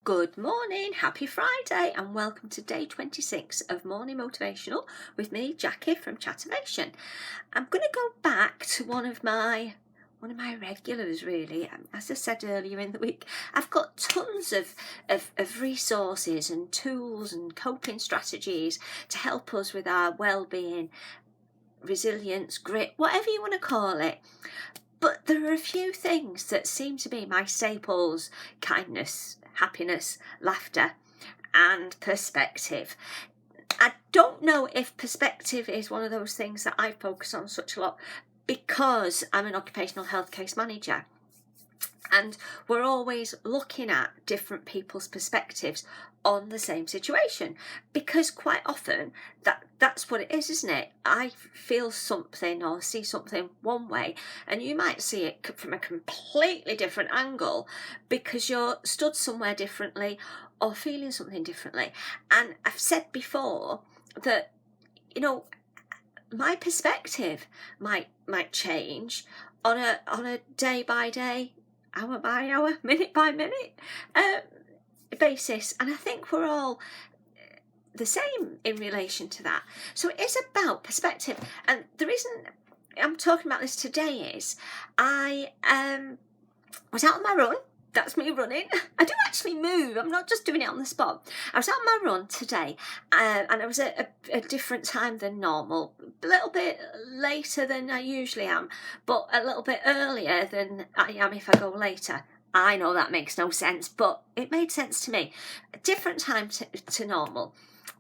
Good morning, happy Friday, and welcome to day 26 of Morning Motivational with me, Jackie from Chattervation. I'm going to go back to one of my regulars, really. As I said earlier in the week, I've got tons of resources and tools and coping strategies to help us with our well-being, resilience, grit, whatever you want to call it. But there are a few things that seem to be my staples: kindness, happiness, laughter, and perspective. I don't know if perspective is one of those things that I focus on such a lot because I'm an occupational health case manager. And we're always looking at different people's perspectives on the same situation, because quite often that's what it is, isn't it? I feel something or see something one way, and you might see it from a completely different angle because you're stood somewhere differently or feeling something differently. And I've said before that, my perspective might change on a day by day, hour by hour, minute by minute basis, and I think we're all the same in relation to that. So it is about perspective, and the reason I'm talking about this today is I was out on my run. That's me running. I do actually move. I'm not just doing it on the spot. I was out on my run today, and I was at a different time than normal. A little bit later than I usually am, but a little bit earlier than I am if I go later. I know that makes no sense, but it made sense to me. A different time to normal.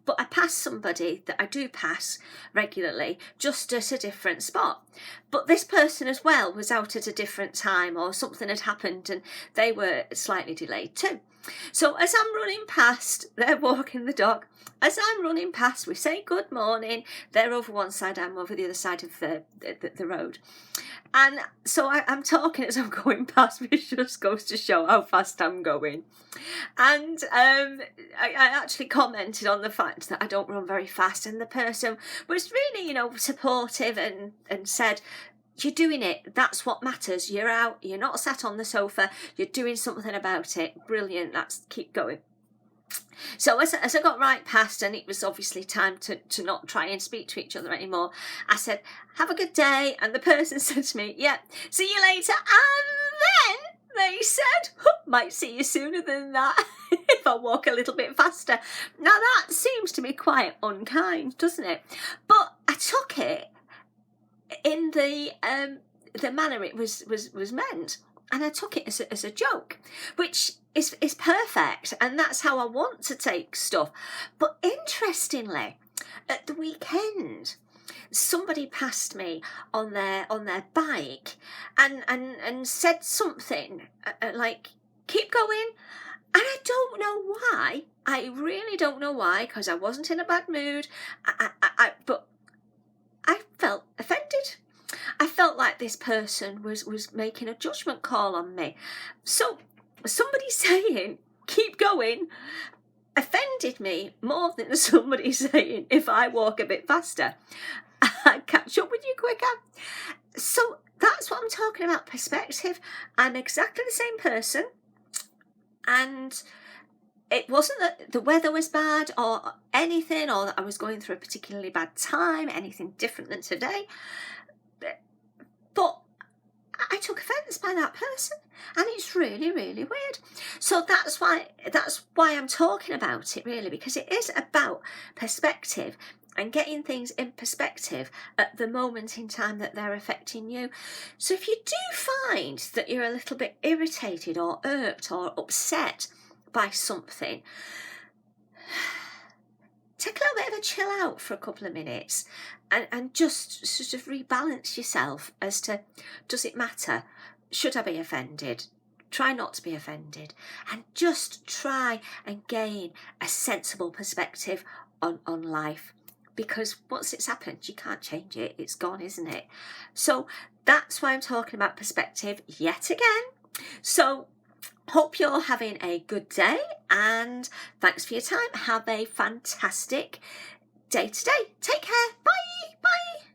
But I passed somebody that I do pass regularly, just at a different spot. But this person as well was out at a different time, or something had happened and they were slightly delayed too. So as I'm running past, they're walking the dog. As I'm running past, we say good morning. They're over one side, I'm over the other side of the road. And so I'm talking as I'm going past, which just goes to show how fast I'm going. And I actually commented on the fact that I don't run very fast, and the person was really, supportive and said, "You're doing it. That's what matters. You're out. You're not sat on the sofa. You're doing something about it. Brilliant. Keep going." So as I got right past, and it was obviously time to not try and speak to each other anymore, I said, "Have a good day." And the person said to me, "Yeah, see you later." And then they said, "Might see you sooner than that if I walk a little bit faster." Now that seems to me quite unkind, doesn't it? But I took it in the manner it was meant, and I took it as a joke, which is perfect, and that's how I want to take stuff. But interestingly, at the weekend, somebody passed me on their bike and said something like, "Keep going." And I don't know why. I really don't know why, because I wasn't in a bad mood. But I felt offended. I felt like this person was making a judgment call on me. So somebody saying, "Keep going," offended me more than somebody saying, "If I walk a bit faster, I'd catch up with you quicker." So that's what I'm talking about, perspective. I'm exactly the same person, and it wasn't that the weather was bad or anything, or that I was going through a particularly bad time, anything different than today. But I took offence by that person, and it's really, really weird. So that's why I'm talking about it, really, because it is about perspective and getting things in perspective at the moment in time that they're affecting you. So if you do find that you're a little bit irritated or irked or upset by something, take a little bit of a chill out for a couple of minutes and just sort of rebalance yourself as to, does it matter? Should I be offended? Try not to be offended, and just try and gain a sensible perspective on life, because once it's happened, you can't change it. It's gone, isn't it? So that's why I'm talking about perspective yet again. So hope you're having a good day, and thanks for your time. Have a fantastic day today. Take care. Bye. Bye.